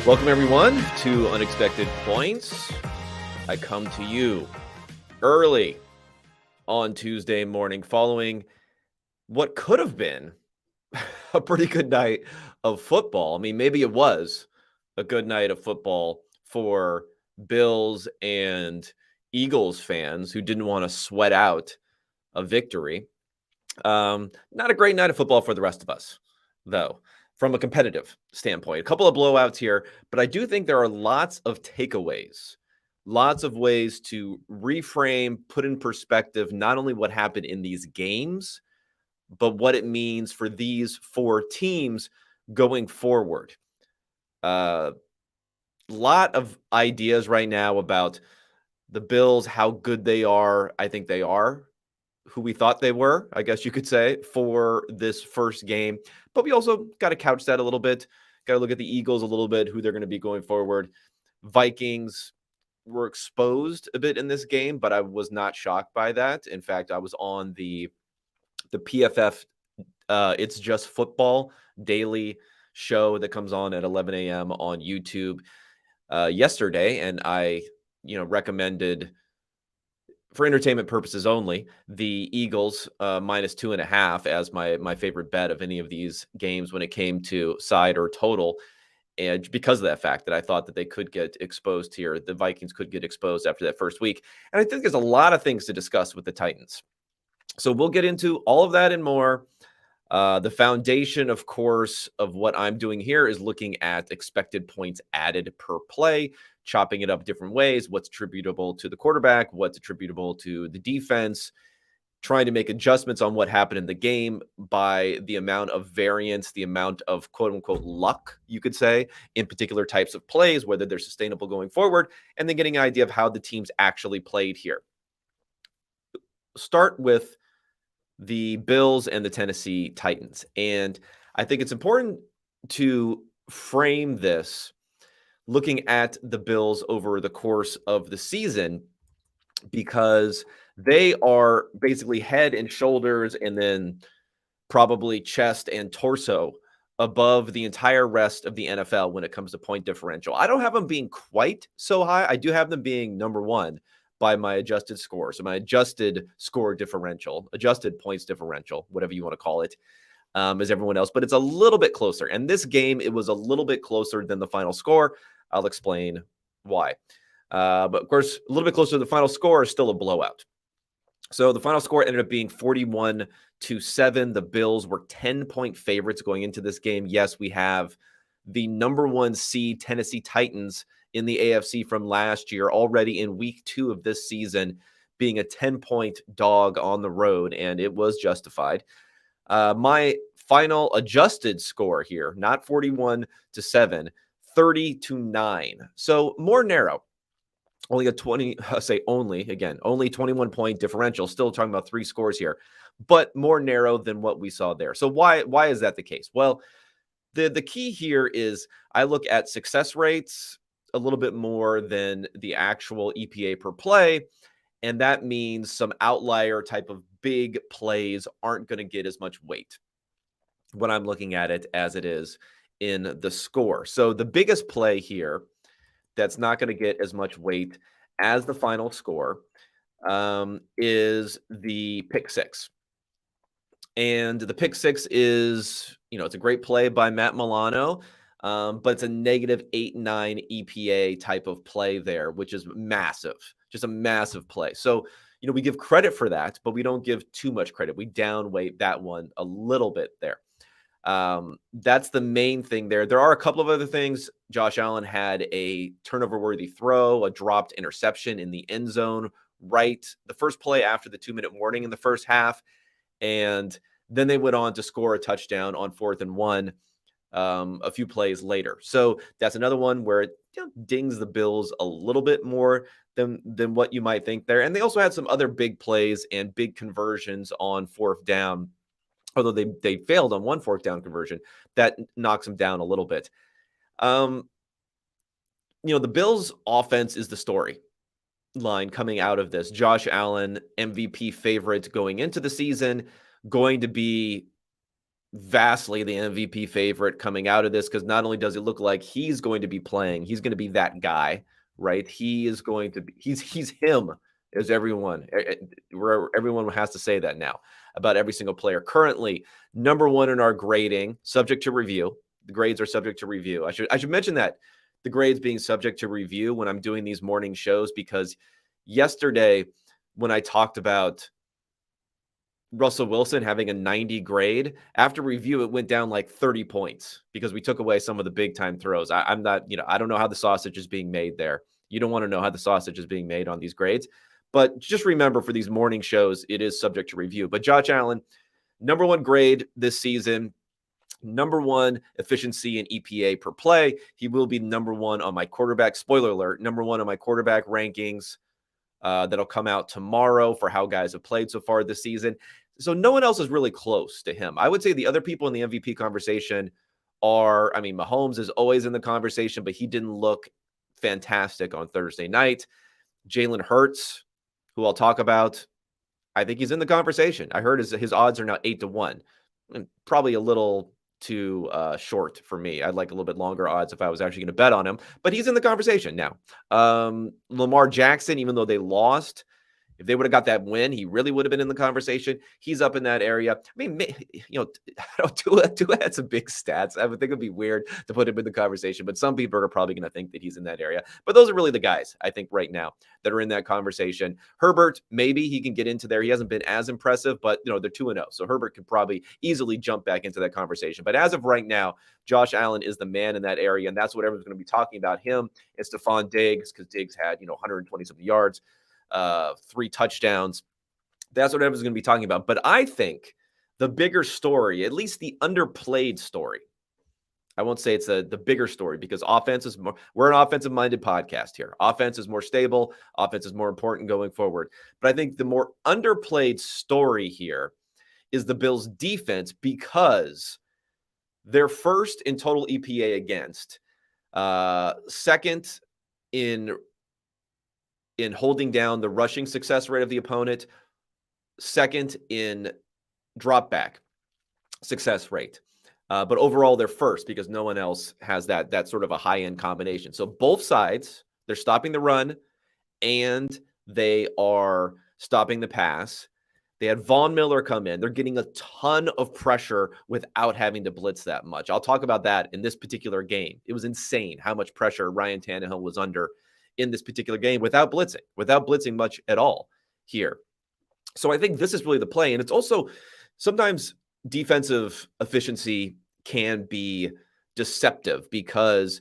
Welcome, everyone, to Unexpected Points. I come to you early on Tuesday morning following what could have been a pretty good night of football. I mean, maybe it was a good night of football for Bills and Eagles fans who didn't want to sweat out a victory. Not a great night of football for the rest of us, though, from a competitive standpoint. A couple of blowouts here, but I do think there are lots of takeaways, lots of ways to reframe, put in perspective, not only what happened in these games, but what it means for these four teams going forward. Lot of ideas right now about the Bills, how good they are. I think they are who we thought they were, I guess you could say, for this first game. But we also got to couch that a little bit. Got to look at the Eagles a little bit, who they're going to be going forward. Vikings were exposed a bit in this game, but I was not shocked by that. In fact, I was on the PFF It's Just Football daily show that comes on at 11 a.m. on YouTube yesterday, and I recommended, for entertainment purposes only, the Eagles minus 2.5 as my favorite bet of any of these games when it came to side or total. And because of that fact that I thought that they could get exposed here, the Vikings could get exposed after that first week. And I think there's a lot of things to discuss with the Titans. So we'll get into all of that and more. The foundation, of course, of what I'm doing here is looking at expected points added per play, chopping it up different ways, what's attributable to the quarterback, what's attributable to the defense, trying to make adjustments on what happened in the game by the amount of variance, the amount of quote-unquote luck, you could say, in particular types of plays, whether they're sustainable going forward, and then getting an idea of how the teams actually played here. Start with the Bills and the Tennessee Titans. And I think it's important to frame this looking at the Bills over the course of the season, because they are basically head and shoulders and then probably chest and torso above the entire rest of the NFL when it comes to point differential. I don't have them being quite so high. I do have them being number one by my adjusted score. So my adjusted score differential, adjusted points differential, whatever you want to call it, as everyone else. But it's a little bit closer. And this game, it was a little bit closer than the final score. I'll explain why. But of course, a little bit closer to the final score is still a blowout. So the final score ended up being 41-7. The Bills were 10-point favorites going into this game. Yes, we have the number one seed Tennessee Titans in the AFC from last year already in week 2 of this season being a 10-point dog on the road, and it was justified. My final adjusted score here, not 41-7, 30-9. So more narrow. Only a 21-point differential. Still talking about 3 scores here, but more narrow than what we saw there. So why is that the case? Well, the key here is I look at success rates a little bit more than the actual EPA per play, and that means some outlier type of big plays aren't going to get as much weight when I'm looking at it as it is in the score. So the biggest play here that's not going to get as much weight as the final score is the pick six. And the pick six is, it's a great play by Matt Milano, but it's a -8.9 EPA type of play there, which is massive, just a massive play. So, we give credit for that, but we don't give too much credit. We downweight that one a little bit there. That's the main thing there. There are a couple of other things. Josh Allen had a turnover-worthy throw, a dropped interception in the end zone, right? The first play after the 2-minute warning in the first half. And then they went on to score a touchdown on 4th and 1 a few plays later. So that's another one where it dings the Bills a little bit more than what you might think there. And they also had some other big plays and big conversions on 4th down. Although they failed on one 4th down conversion, that knocks them down a little bit. The Bills' offense is the story line coming out of this. Josh Allen, MVP favorite going into the season, going to be vastly the MVP favorite coming out of this, because not only does it look like he's going to be playing, he's going to be that guy, right? He is going to be, he's him, as everyone, where everyone has to say that now about every single player. Currently, number one in our grading, subject to review. The grades are subject to review. I should mention that the grades being subject to review when I'm doing these morning shows, because yesterday when I talked about Russell Wilson having a 90 grade, after review, it went down like 30 points because we took away some of the big time throws. I'm not, I don't know how the sausage is being made there. You don't want to know how the sausage is being made on these grades. But just remember, for these morning shows, it is subject to review. But Josh Allen, number one grade this season, number one efficiency in EPA per play. He will be number one on my quarterback, spoiler alert, number one on my quarterback rankings that'll come out tomorrow for how guys have played so far this season. So no one else is really close to him. I would say the other people in the MVP conversation are, I mean, Mahomes is always in the conversation, but he didn't look fantastic on Thursday night. Jalen Hurts, who I'll talk about, I think he's in the conversation. I heard his odds are now 8-1, and probably a little too short for me. I'd like a little bit longer odds if I was actually going to bet on him, but he's in the conversation now. Lamar Jackson, even though they lost, if they would have got that win, he really would have been in the conversation. He's up in that area. I mean, Tua had some big stats. I would think it would be weird to put him in the conversation, but some people are probably going to think that he's in that area. But those are really the guys, I think, right now that are in that conversation. Herbert, maybe he can get into there. He hasn't been as impressive, but they're 2-0. So Herbert could probably easily jump back into that conversation. But as of right now, Josh Allen is the man in that area, and that's what everyone's going to be talking about, him and Stephon Diggs, because Diggs had 120-something yards. 3 touchdowns. That's what everyone's going to be talking about. But I think the bigger story, at least the underplayed story, I won't say it's the bigger story, because offense is more, we're an offensive-minded podcast here. Offense is more stable. Offense is more important going forward. But I think the more underplayed story here is the Bills' defense, because they're first in total EPA against, second in holding down the rushing success rate of the opponent, second in drop back success rate. But overall, they're first because no one else has that sort of a high-end combination. So both sides, they're stopping the run and they are stopping the pass. They had Von Miller come in. They're getting a ton of pressure without having to blitz that much. I'll talk about that in this particular game. It was insane how much pressure Ryan Tannehill was under in this particular game without blitzing much at all here. So I think this is really the play. And it's also sometimes defensive efficiency can be deceptive because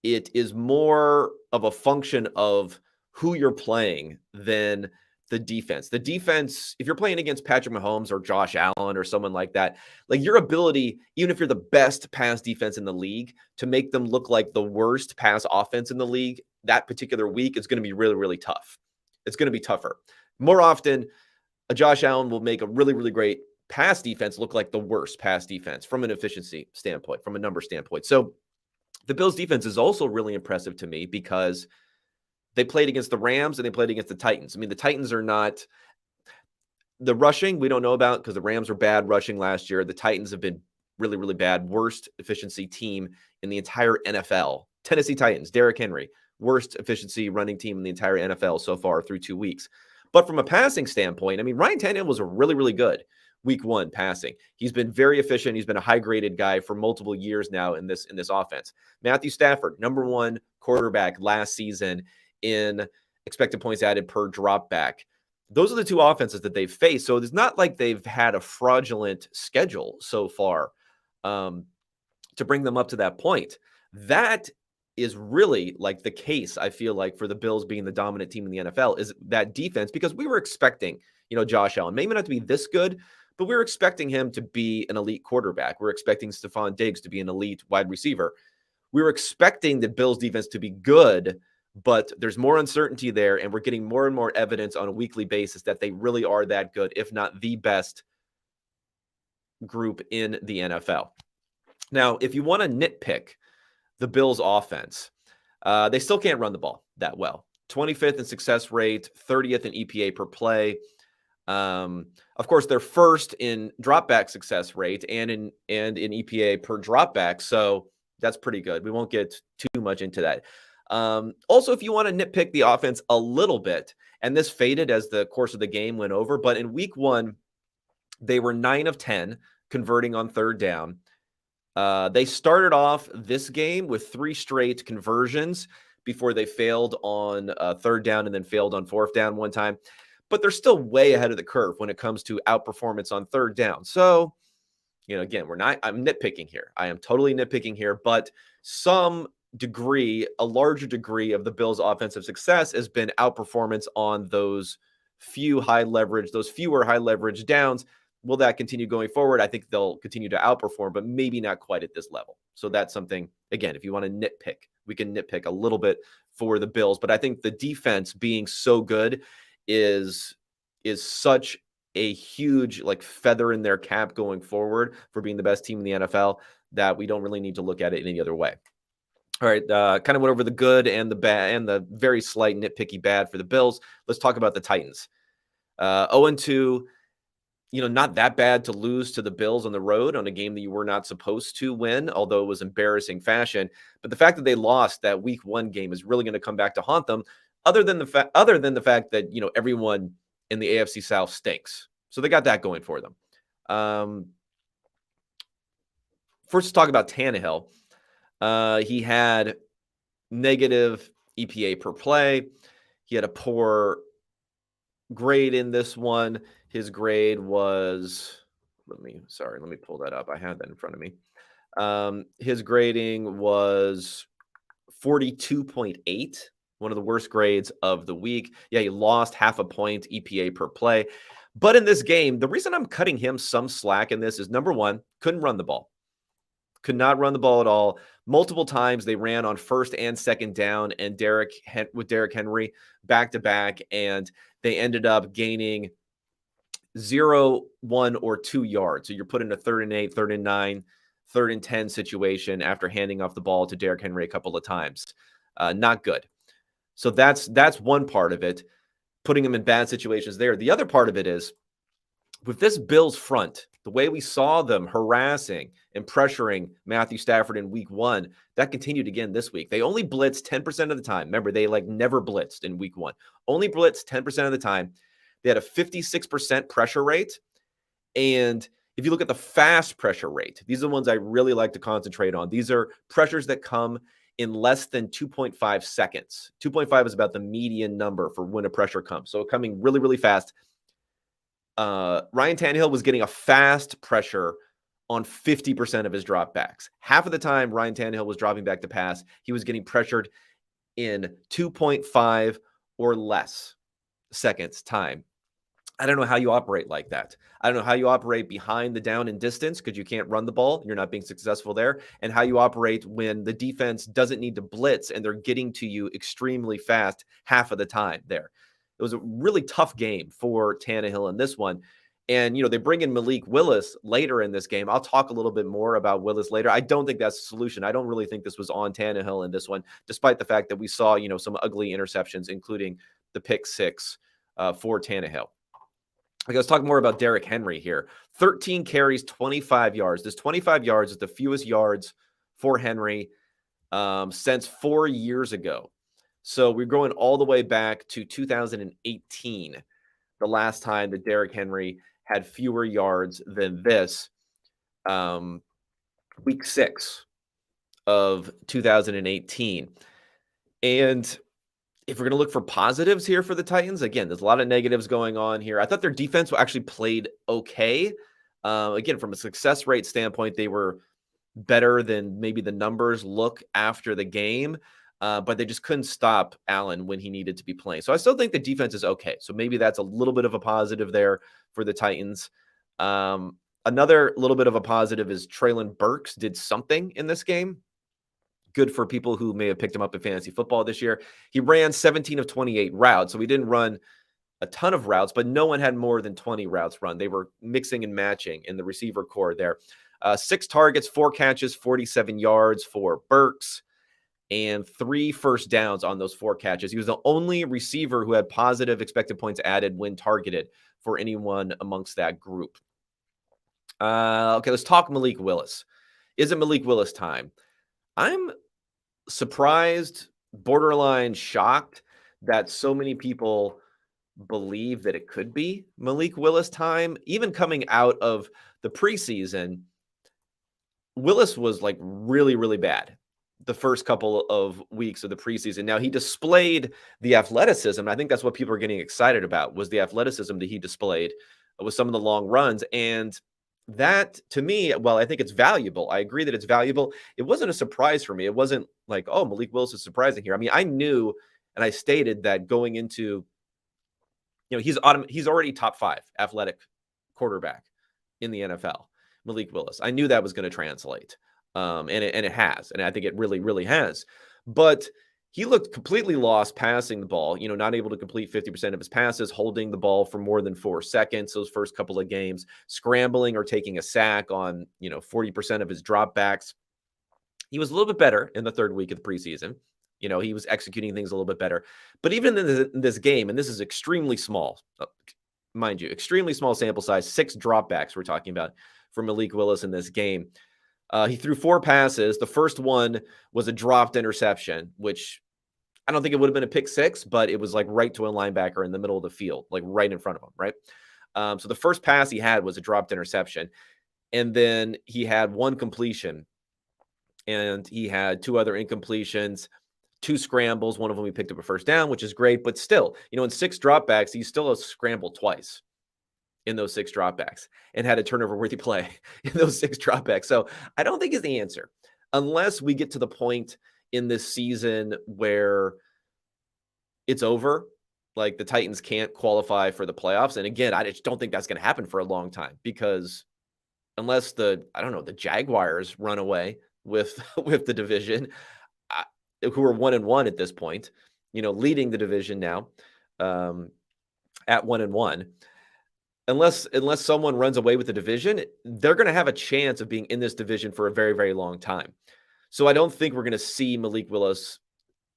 it is more of a function of who you're playing than the defense. The defense, if you're playing against Patrick Mahomes or Josh Allen or someone like that, like your ability, even if you're the best pass defense in the league, to make them look like the worst pass offense in the league that particular week is going to be really, really tough. It's going to be tougher. More often, a Josh Allen will make a really, really great pass defense look like the worst pass defense from an efficiency standpoint, from a number standpoint. So the Bills defense is also really impressive to me because they played against the Rams and they played against the Titans. I mean, the Titans are not the rushing we don't know about because the Rams were bad rushing last year. The Titans have been really, really bad. Worst efficiency team in the entire NFL. Tennessee Titans, Derrick Henry, worst efficiency running team in the entire NFL so far through 2 weeks. But from a passing standpoint, I mean, Ryan Tannehill was a really, really good week 1 passing. He's been very efficient. He's been a high-graded guy for multiple years now in this offense. Matthew Stafford, number 1 quarterback last season in expected points added per drop back. Those are the 2 offenses that they've faced. So it's not like they've had a fraudulent schedule so far to bring them up to that point. That is really like the case, I feel like, for the Bills being the dominant team in the NFL is that defense, because we were expecting, Josh Allen, maybe not to be this good, but we were expecting him to be an elite quarterback. We were expecting Stephon Diggs to be an elite wide receiver. We were expecting the Bills defense to be good, but there's more uncertainty there, and we're getting more and more evidence on a weekly basis that they really are that good, if not the best group in the NFL. Now, if you want to nitpick the Bills offense, they still can't run the ball that well. 25th in success rate, 30th in EPA per play. Of course, they're first in dropback success rate and in EPA per dropback, so that's pretty good. We won't get too much into that. Also, if you want to nitpick the offense a little bit, and this faded as the course of the game went over, but in week 1, they were 9 of 10 converting on third down. They started off this game with 3 straight conversions before they failed on third down and then failed on fourth down one time. But they're still way ahead of the curve when it comes to outperformance on third down. So, again, I'm nitpicking here. I am totally nitpicking here, but a larger degree of the Bills' offensive success has been outperformance on those fewer high leverage downs. Will that continue going forward? I think they'll continue to outperform, but maybe not quite at this level. So that's something, again, if you want to nitpick, we can nitpick a little bit for the Bills. But I think the defense being so good is such a huge feather in their cap going forward for being the best team in the NFL that we don't really need to look at it in any other way. All right, kind of went over the good and the bad and the very slight nitpicky bad for the Bills. Let's talk about the Titans. 0-2, not that bad to lose to the Bills on the road on a game that you were not supposed to win, although it was embarrassing fashion. But the fact that they lost that week 1 game is really going to come back to haunt them, other than the fact that, everyone in the AFC South stinks. So they got that going for them. First, let's talk about Tannehill. He had negative EPA per play. He had a poor grade in this one. His grade was, let me pull that up. I had that in front of me. His grading was 42.8, one of the worst grades of the week. Yeah, he lost half a point EPA per play. But in this game, the reason I'm cutting him some slack in this is, number one, couldn't run the ball. Could not run the ball at all. Multiple times they ran on first and second down and with Derrick Henry back to back, and they ended up gaining 0, 1, or 2 yards. So you're put in a 3rd and 8, 3rd and 9, 3rd and 10 situation after handing off the ball to Derrick Henry a couple of times. Not good. So that's one part of it, putting him in bad situations there. The other part of it is, with this Bills front, the way we saw them harassing and pressuring Matthew Stafford in week 1, that continued again this week. They only blitzed 10% of the time. Remember, they never blitzed in week 1. Only blitzed 10% of the time. They had a 56% pressure rate. And if you look at the fast pressure rate, these are the ones I really like to concentrate on. These are pressures that come in less than 2.5 seconds. 2.5 is about the median number for when a pressure comes. So coming really, really fast. Ryan Tannehill was getting a fast pressure on 50% of his dropbacks. Half of the time Ryan Tannehill was dropping back to pass, he was getting pressured in 2.5 or less seconds time. I don't know how you operate like that. I don't know how you operate behind the down and distance because you can't run the ball. You're not being successful there. And how you operate when the defense doesn't need to blitz and they're getting to you extremely fast half of the time there. It was a really tough game for Tannehill in this one. And, they bring in Malik Willis later in this game. I'll talk a little bit more about Willis later. I don't think that's the solution. I don't really think this was on Tannehill in this one, despite the fact that we saw, some ugly interceptions, including the pick 6 for Tannehill. Let's talk more about Derrick Henry here. 13 carries, 25 yards. This 25 yards is the fewest yards for Henry since 4 years ago. So we're going all the way back to 2018, the last time that Derrick Henry had fewer yards than this. Week 6 of 2018. And if we're going to look for positives here for the Titans, again, there's a lot of negatives going on here. I thought their defense actually played okay. Again, from a success rate standpoint, they were better than maybe the numbers look after the game, but they just couldn't stop Allen when he needed to be playing. So I still think the defense is okay. So maybe that's a little bit of a positive there for the Titans. Another little bit of a positive is Treylon Burks did something in this game. Good for people who may have picked him up in fantasy football this year. He ran 17 of 28 routes, so we didn't run a ton of routes, but no one had more than 20 routes run. They were mixing and matching in the receiver core there. 6 targets, 4 catches, 47 yards for Burks. and 3 first downs on those 4 catches. He was the only receiver who had positive expected points added when targeted for anyone amongst that group. Okay, let's talk Malik Willis. Is it Malik Willis time? I'm surprised, borderline shocked that so many people believe that it could be Malik Willis time. Even coming out of the preseason, Willis was like really, really bad the first couple of weeks of the preseason. Now, he displayed the athleticism. I think that's what people are getting excited about, was the athleticism that he displayed with some of the long runs. And that, to me, well, I think it's valuable. I agree that it's valuable. It wasn't a surprise for me. It wasn't like, oh, Malik Willis is surprising here. I mean, I knew, and I stated that going into, he's already top 5 athletic quarterback in the NFL, Malik Willis. I knew that was going to translate. And it has, and I think it really, really has. But he looked completely lost passing the ball, not able to complete 50% of his passes, holding the ball for more than 4 seconds those first couple of games, scrambling or taking a sack on, 40% of his dropbacks. He was a little bit better in the 3rd week of the preseason. He was executing things a little bit better. But even in this game, and this is extremely small, mind you, extremely small sample size, 6 dropbacks we're talking about for Malik Willis in this game. He threw 4 passes. The first one was a dropped interception, which I don't think it would have been a pick 6, but it was like right to a linebacker in the middle of the field, like right in front of him, right? So the first pass he had was a dropped interception. And then he had 1 completion. And he had 2 other incompletions, 2 scrambles. One of them he picked up a first down, which is great. But still, in 6 dropbacks, he still has scrambled twice in those 6 dropbacks and had a turnover-worthy play in those 6 dropbacks. So I don't think is the answer, unless we get to the point in this season where it's over, like the Titans can't qualify for the playoffs. And again, I just don't think that's going to happen for a long time, because unless the Jaguars run away with the division, who are 1-1 at this point, leading the division now at 1-1. Unless someone runs away with the division, they're going to have a chance of being in this division for a very, very long time. So I don't think we're going to see Malik Willis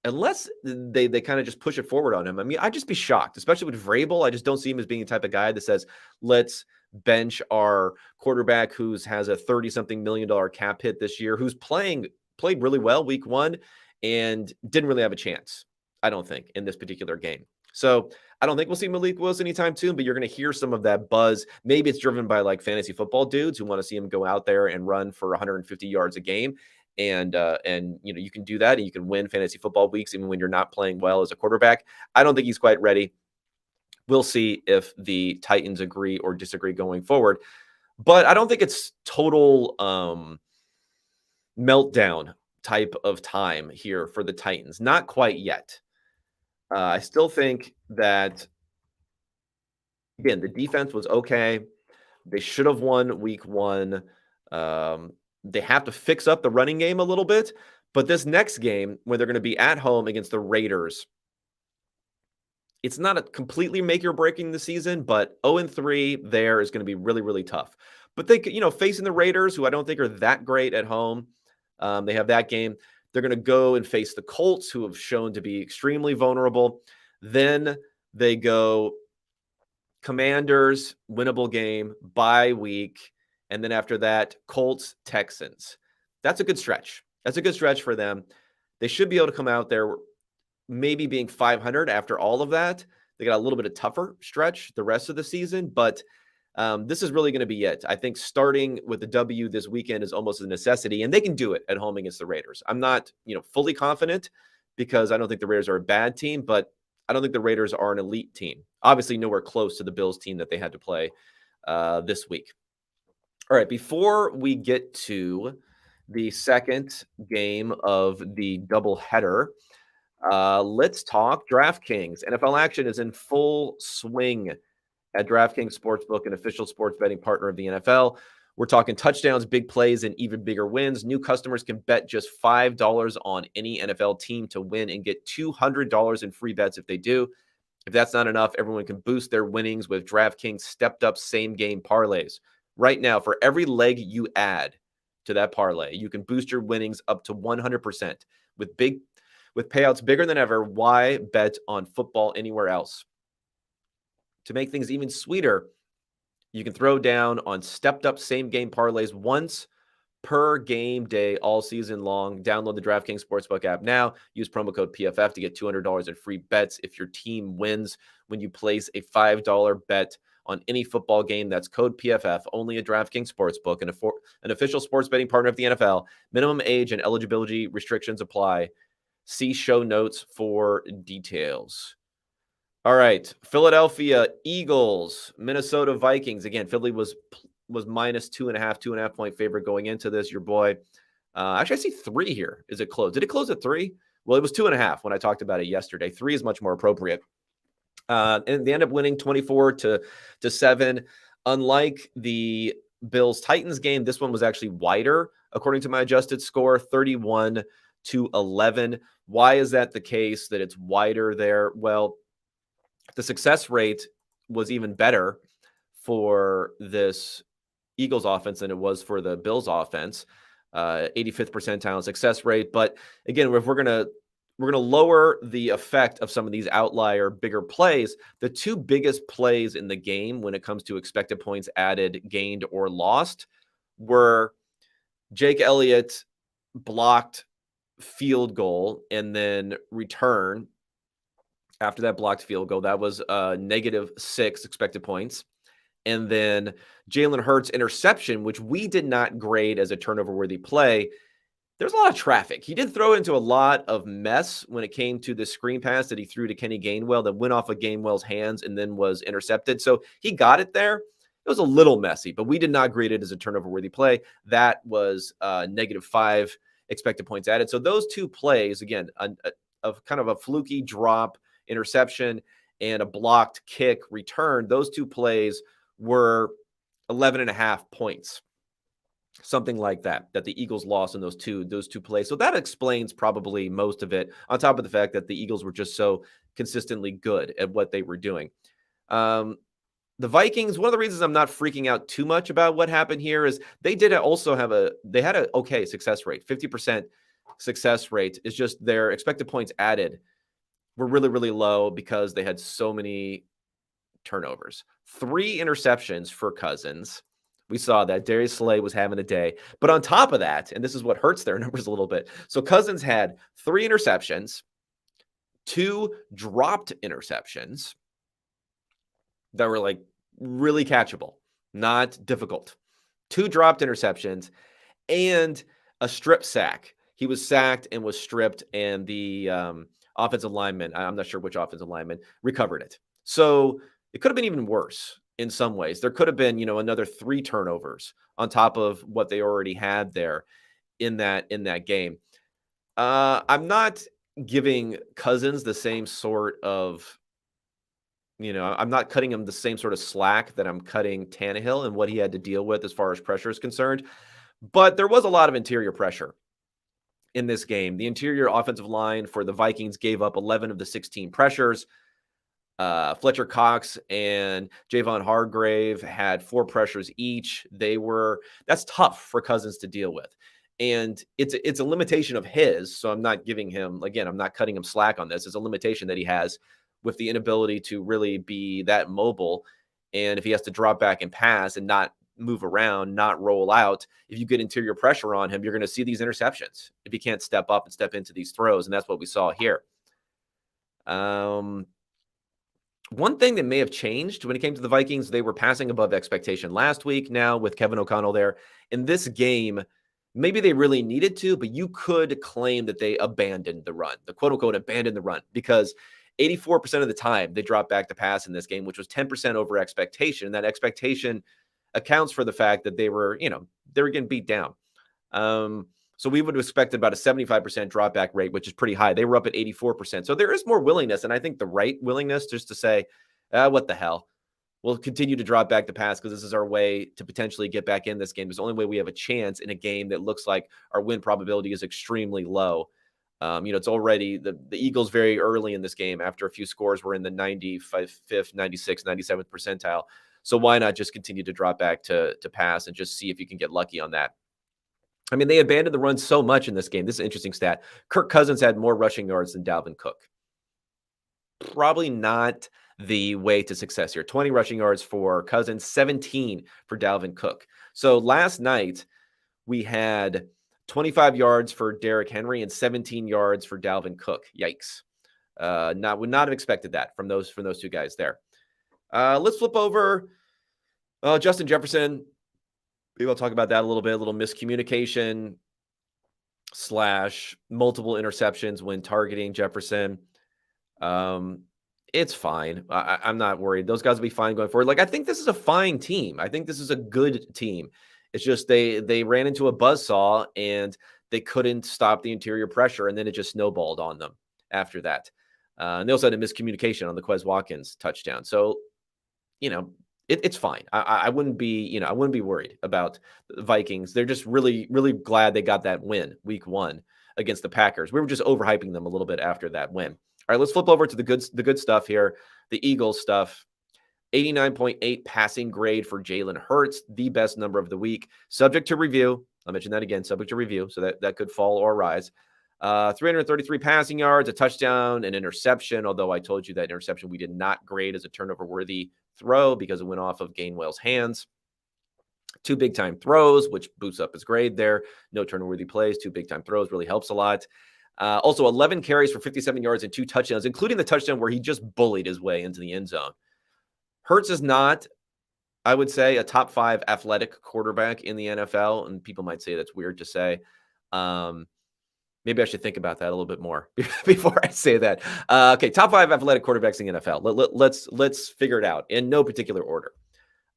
unless they kind of just push it forward on him. I mean, I'd just be shocked, especially with Vrabel. I just don't see him as being the type of guy that says, let's bench our quarterback who has a $30-something million cap hit this year, who's played really well week 1 and didn't really have a chance, I don't think, in this particular game. So I don't think we'll see Malik Willis anytime soon, but you're going to hear some of that buzz. Maybe it's driven by like fantasy football dudes who want to see him go out there and run for 150 yards a game. And you can do that, and you can win fantasy football weeks even when you're not playing well as a quarterback. I don't think he's quite ready. We'll see if the Titans agree or disagree going forward. But I don't think it's total meltdown type of time here for the Titans. Not quite yet. I still think that, again, the defense was okay. They should have won week 1. They have to fix up the running game a little bit. But this next game, where they're going to be at home against the Raiders, it's not a completely make or breaking the season, but 0-3 there is going to be really, really tough. But they, facing the Raiders, who I don't think are that great at home, they have that game. They're going to go and face the Colts, who have shown to be extremely vulnerable. Then they go Commanders, winnable game, bye week. And then after that, Colts, Texans. That's a good stretch. That's a good stretch for them. They should be able to come out there maybe being 500 after all of that. They got a little bit of tougher stretch the rest of the season, but this is really going to be it. I think starting with the W this weekend is almost a necessity, and they can do it at home against the Raiders. I'm not, fully confident, because I don't think the Raiders are a bad team, but I don't think the Raiders are an elite team. Obviously, nowhere close to the Bills team that they had to play this week. All right, before we get to the second game of the doubleheader, let's talk DraftKings. NFL action is in full swing at DraftKings Sportsbook, an official sports betting partner of the NFL. We're talking touchdowns, big plays, and even bigger wins. New customers can bet just $5 on any NFL team to win and get $200 in free bets if they do. If that's not enough, everyone can boost their winnings with DraftKings stepped-up same-game parlays. Right now, for every leg you add to that parlay, you can boost your winnings up to 100% with big With payouts bigger than ever, why bet on football anywhere else? To make things even sweeter, you can throw down on stepped-up same-game parlays once per game day all season long. Download the DraftKings Sportsbook app now. Use promo code PFF to get $200 in free bets if your team wins when you place a $5 bet on any football game. That's code PFF, only at DraftKings Sportsbook, an official sports betting partner of the NFL. Minimum age and eligibility restrictions apply. See show notes for details. All right, Philadelphia Eagles, Minnesota Vikings. Again, Philly was minus 2.5 point favorite going into this. Your boy, actually, I see 3 here. Is it closed? Did it close at 3? Well, it was 2.5 when I talked about it yesterday. 3 is much more appropriate. And they end up winning 24-7. Unlike the Bills-Titans game, this one was actually wider, according to my adjusted score, 31-11. Why is that the case, that it's wider there? Well, the success rate was even better for this Eagles offense than it was for the Bills offense. 85th percentile success rate. But again, if we're gonna lower the effect of some of these outlier bigger plays, the 2 biggest plays in the game when it comes to expected points added, gained, or lost were Jake Elliott blocked field goal and then return after that blocked field goal. That was -6 expected points. And then Jalen Hurts' interception, which we did not grade as a turnover-worthy play. There's a lot of traffic. He did throw into a lot of mess when it came to the screen pass that he threw to Kenny Gainwell that went off of Gainwell's hands and then was intercepted. So he got it there. It was a little messy, but we did not grade it as a turnover-worthy play. That was -5 expected points added. So those 2 plays, again, of kind of a fluky drop interception and a blocked kick return, those 2 plays were 11.5 points, something like that the Eagles lost in those two plays. So that explains probably most of it, on top of the fact that the Eagles were just so consistently good at what they were doing. The Vikings, one of the reasons I'm not freaking out too much about what happened here is they had an okay success rate. 50% success rate. Is just their expected points added were really, really low because they had so many turnovers. 3 interceptions for Cousins. We saw that Darius Slay was having a day. But on top of that, and this is what hurts their numbers a little bit. So Cousins had 3 interceptions, 2 dropped interceptions that were like really catchable, not difficult. 2 dropped interceptions and a strip sack. He was sacked and was stripped, and the offensive lineman, I'm not sure which offensive lineman, recovered it. So it could have been even worse in some ways. There could have been, another 3 turnovers on top of what they already had there in that game. I'm not giving Cousins the same sort of, I'm not cutting him the same sort of slack that I'm cutting Tannehill and what he had to deal with as far as pressure is concerned. But there was a lot of interior pressure in this game. The interior offensive line for the Vikings gave up 11 of the 16 pressures. Fletcher Cox and Javon Hargrave had 4 pressures each. That's tough for Cousins to deal with. And it's a limitation of his. So I'm not giving him, again, I'm not cutting him slack on this. It's a limitation that he has with the inability to really be that mobile. And if he has to drop back and pass and not move around, not roll out, if you get interior pressure on him, you're going to see these interceptions if he can't step up and step into these throws. And that's what we saw here. One thing that may have changed when it came to the Vikings, they were passing above expectation last week. Now with Kevin O'Connell there in this game, maybe they really needed to, but you could claim that they abandoned the run, the quote unquote abandoned the run, because 84% of the time they dropped back to pass in this game, which was 10% over expectation. And that expectation accounts for the fact that they were getting beat down. So we would have expected about a 75% drop back rate, which is pretty high. They were up at 84%. So there is more willingness, and I think the right willingness just to say, what the hell? We'll continue to drop back to pass because this is our way to potentially get back in this game. It's the only way we have a chance in a game that looks like our win probability is extremely low. It's already the Eagles very early in this game after a few scores were in the 95th, 96th, 97th percentile. So why not just continue to drop back to pass and just see if you can get lucky on that? I mean, they abandoned the run so much in this game. This is an interesting stat. Kirk Cousins had more rushing yards than Dalvin Cook. Probably not the way to success here. 20 rushing yards for Cousins, 17 for Dalvin Cook. So last night we had 25 yards for Derrick Henry and 17 yards for Dalvin Cook. Yikes. Would not have expected that from those two guys there. Let's flip over Justin Jefferson. Maybe I'll talk about that a little bit. A little miscommunication / multiple interceptions when targeting Jefferson. It's fine. I'm not worried. Those guys will be fine going forward. Like, I think this is a fine team. I think this is a good team. It's just they ran into a buzzsaw and they couldn't stop the interior pressure, and then it just snowballed on them after that. And they also had a miscommunication on the Quez Watkins touchdown. So, it's fine. I wouldn't be, I wouldn't be worried about the Vikings. They're just really, really glad they got that win week 1 against the Packers. We were just overhyping them a little bit after that win. All right, let's flip over to the good stuff here. The Eagles stuff. 89.8 passing grade for Jalen Hurts, the best number of the week. Subject to review. I'll mention that again, subject to review, so that could fall or rise. 333 passing yards, a touchdown, an interception, although I told you that interception we did not grade as a turnover-worthy throw because it went off of Gainwell's hands. 2 big-time throws, which boosts up his grade there. No turnover-worthy plays, 2 big-time throws really helps a lot. Also, 11 carries for 57 yards and 2 touchdowns, including the touchdown where he just bullied his way into the end zone. Hurts is not, I would say, a top 5 athletic quarterback in the NFL, and people might say that's weird to say. Maybe I should think about that a little bit more before I say that. Okay, top 5 athletic quarterbacks in the NFL. Let's figure it out in no particular order.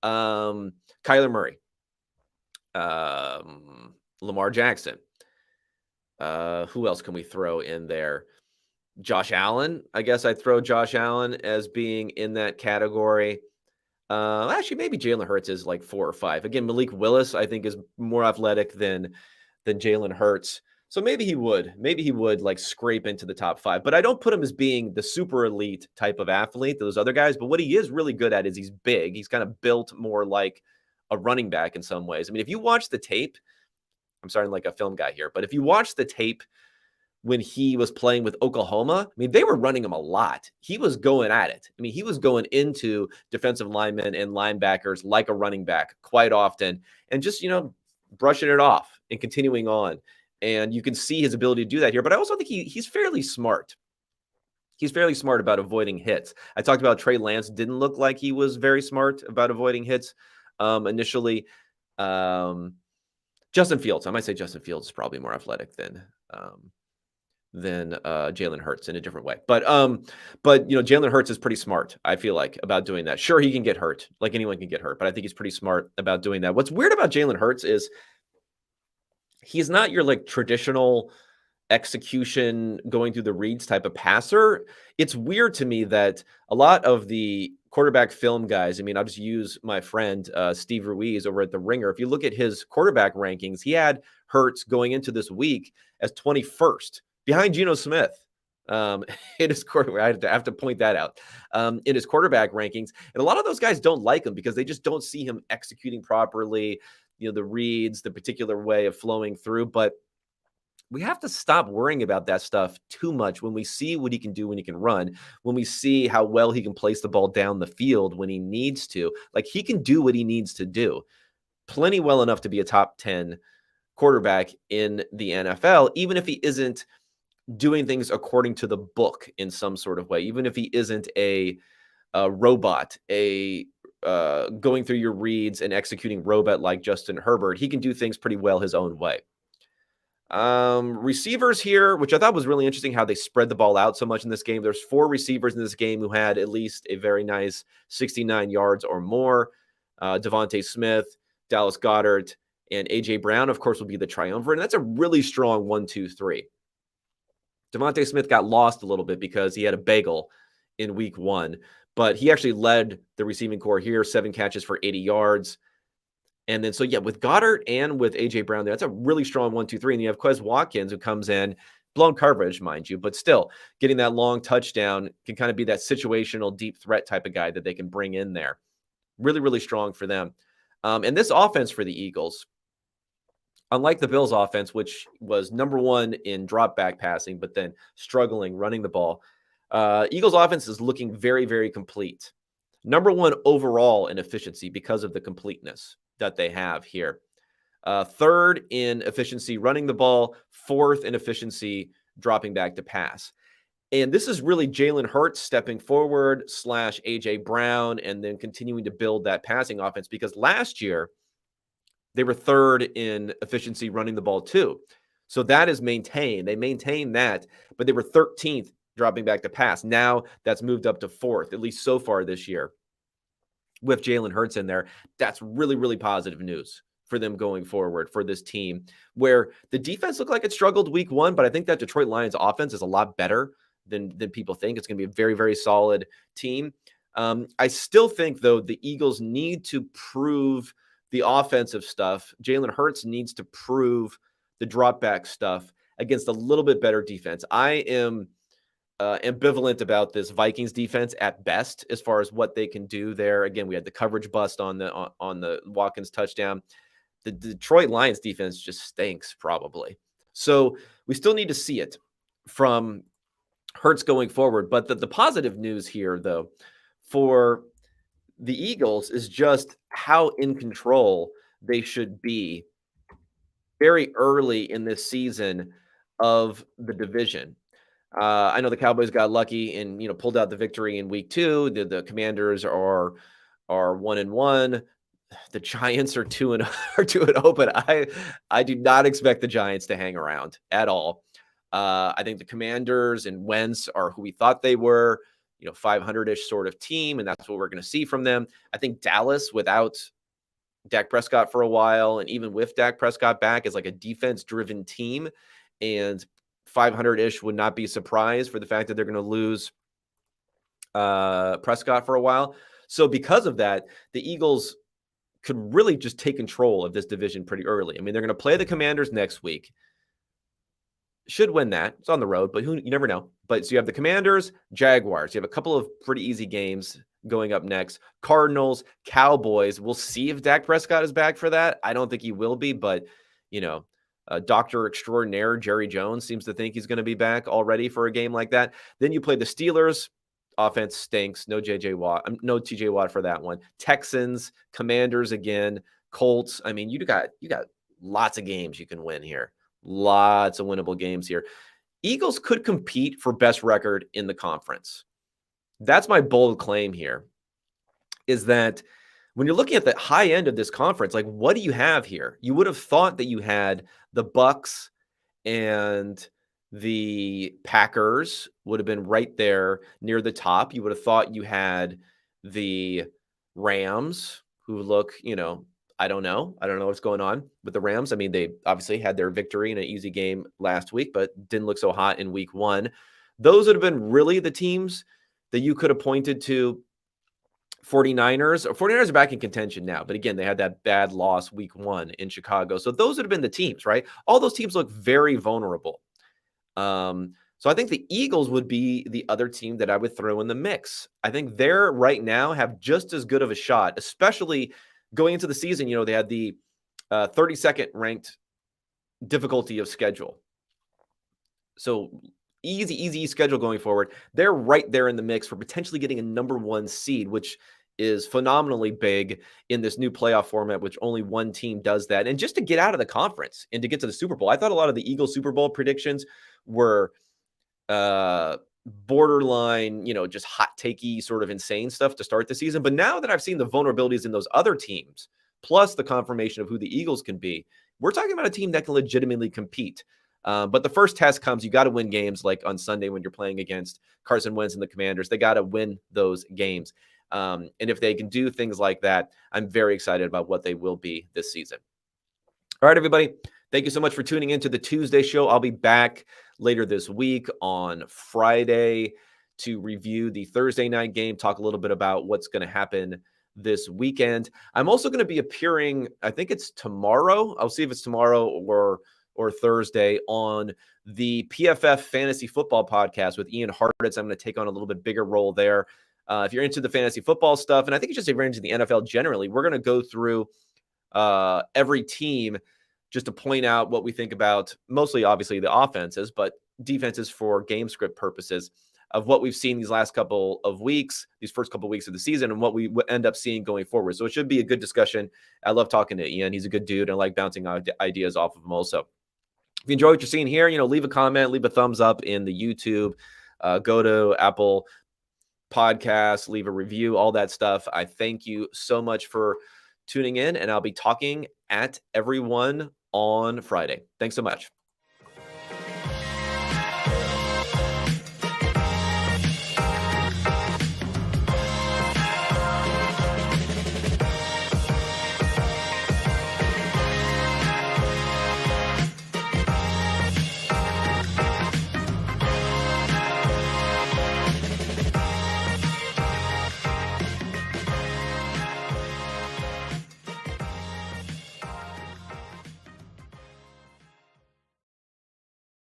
Kyler Murray, Lamar Jackson. Who else can we throw in there? Josh Allen. I guess I'd throw Josh Allen as being in that category. Actually, maybe Jalen Hurts is like 4 or 5. Again, Malik Willis, I think, is more athletic than Jalen Hurts. So maybe he would like scrape into the top 5, but I don't put him as being the super elite type of athlete, those other guys. But what he is really good at is he's big. He's kind of built more like a running back in some ways. I mean, if you watch the tape, I'm starting like a film guy here, but if you watch the tape when he was playing with Oklahoma, I mean, they were running him a lot. He was going at it. I mean, he was going into defensive linemen and linebackers like a running back quite often and just, brushing it off and continuing on. And you can see his ability to do that here. But I also think he's fairly smart. He's fairly smart about avoiding hits. I talked about Trey Lance didn't look like he was very smart about avoiding hits initially. Justin Fields. I might say Justin Fields is probably more athletic than Jalen Hurts in a different way. But Jalen Hurts is pretty smart, I feel like, about doing that. Sure, he can get hurt. Like anyone can get hurt. But I think he's pretty smart about doing that. What's weird about Jalen Hurts is he's not your like traditional execution going through the reads type of passer. It's weird to me that a lot of the quarterback film guys, I mean, I'll just use my friend Steve Ruiz over at The Ringer. If you look at his quarterback rankings, he had Hurts going into this week as 21st behind Geno Smith. In his quarterback, I have to point that out in his quarterback rankings. And a lot of those guys don't like him because they just don't see him executing properly, the reads, the particular way of flowing through. But we have to stop worrying about that stuff too much when we see what he can do when he can run, when we see how well he can place the ball down the field when he needs to. Like, he can do what he needs to do plenty well enough to be a top 10 quarterback in the NFL, even if he isn't doing things according to the book in some sort of way, even if he isn't a robot, going through your reads and executing robot like Justin Herbert. He can do things pretty well his own way. Receivers here, which I thought was really interesting how they spread the ball out so much in this game. There's 4 receivers in this game who had at least a very nice 69 yards or more. Devontae Smith, Dallas Goedert, and A.J. Brown, of course, will be the triumvirate. And that's a really strong 1-2-3. Devontae Smith got lost a little bit because he had a bagel in week 1, but he actually led the receiving core here, 7 catches for 80 yards. And then, with Goddard and with A.J. Brown there, that's a really strong 1-2-3. And you have Quez Watkins who comes in, blown coverage, mind you, but still getting that long touchdown can kind of be that situational deep threat type of guy that they can bring in there. Really, really strong for them. And this offense for the Eagles, Unlike the Bills offense, which was number one in drop back passing, but then struggling running the ball, Eagles offense is looking very, very complete. Number one overall in efficiency because of the completeness that they have here. Third in efficiency running the ball, fourth in efficiency dropping back to pass. And this is really Jalen Hurts stepping forward / A.J. Brown and then continuing to build that passing offense, because last year they were third in efficiency running the ball too. So that is maintained. They maintained that, but they were 13th dropping back to pass. Now that's moved up to fourth, at least so far this year, with Jalen Hurts in there. That's really, really positive news for them going forward for this team, where the defense looked like it struggled week one, but I think that Detroit Lions offense is a lot better than people think. It's going to be a very, very solid team. I still think, though, the Eagles need to prove the offensive stuff. Jalen Hurts needs to prove the drop back stuff against a little bit better defense. I am ambivalent about this Vikings defense at best as far as what they can do there. Again, we had the coverage bust on the Watkins touchdown. The Detroit Lions defense just stinks, probably. So we still need to see it from Hurts going forward. But the positive news here, though, for the Eagles is just how in control they should be very early in this season of the division. I know the Cowboys got lucky and pulled out the victory in week 2. The Commanders are 1-1. The Giants are 2-0, but I do not expect the Giants to hang around at all. I think the Commanders and Wentz are who we thought they were, 500-ish sort of team, and that's what we're going to see from them. I think Dallas, without Dak Prescott for a while, and even with Dak Prescott back, is like a defense-driven team, and 500-ish would not be surprised for the fact that they're going to lose Prescott for a while. So because of that, the Eagles could really just take control of this division pretty early. I mean, they're going to play the Commanders next week. Should win that. It's on the road, but you never know. But so you have the Commanders, Jaguars. You have a couple of pretty easy games going up next. Cardinals, Cowboys. We'll see if Dak Prescott is back for that. I don't think he will be, but Dr. Extraordinaire Jerry Jones seems to think he's going to be back already for a game like that. Then you play the Steelers. Offense stinks. No TJ Watt for that one. Texans, Commanders again, Colts. I mean, you got lots of games you can win here. Lots of winnable games here. Eagles could compete for best record in the conference. That's my bold claim here, is that when you're looking at the high end of this conference, like, what do you have here? You would have thought that you had the Bucks and the Packers would have been right there near the top. You would have thought you had the Rams, who look, I don't know what's going on with the Rams. I mean, they obviously had their victory in an easy game last week, but didn't look so hot in week 1. Those would have been really the teams that you could have pointed to. 49ers are back in contention now, but again, they had that bad loss week 1 in Chicago. So those would have been the teams, right? All those teams look very vulnerable. So I think the Eagles would be the other team that I would throw in the mix. I think they're right now have just as good of a shot, especially going into the season. They had the 32nd ranked difficulty of schedule. So easy schedule going forward. They're right there in the mix for potentially getting a number 1 seed, which is phenomenally big in this new playoff format, which only one team does that. And just to get out of the conference and to get to the Super Bowl. I thought a lot of the Eagles Super Bowl predictions were borderline, just hot takey sort of insane stuff to start the season. But now that I've seen the vulnerabilities in those other teams, plus the confirmation of who the Eagles can be, we're talking about a team that can legitimately compete. But the first test comes, you got to win games like on Sunday when you're playing against Carson Wentz and the Commanders. They got to win those games. And if they can do things like that, I'm very excited about what they will be this season. All right, everybody. Thank you so much for tuning into the Tuesday show. I'll be back later this week on Friday to review the Thursday night game, talk a little bit about what's going to happen this weekend. I'm also going to be appearing, I think it's tomorrow. I'll see if it's tomorrow or Thursday on the PFF Fantasy Football Podcast with Ian Hartitz. I'm going to take on a little bit bigger role there. If you're into the fantasy football stuff, and I think it's just if you're into the NFL generally, we're going to go through every team just to point out what we think about mostly, obviously, the offenses, but defenses for game script purposes of what we've seen these last couple of weeks, these first couple of weeks of the season, and what we end up seeing going forward. So it should be a good discussion. I love talking to Ian. He's a good dude, and I like bouncing ideas off of him also. If you enjoy what you're seeing here, leave a comment, leave a thumbs up in the YouTube, go to Apple Podcasts, leave a review, all that stuff. I thank you so much for tuning in, and I'll be talking at everyone on Friday. Thanks so much.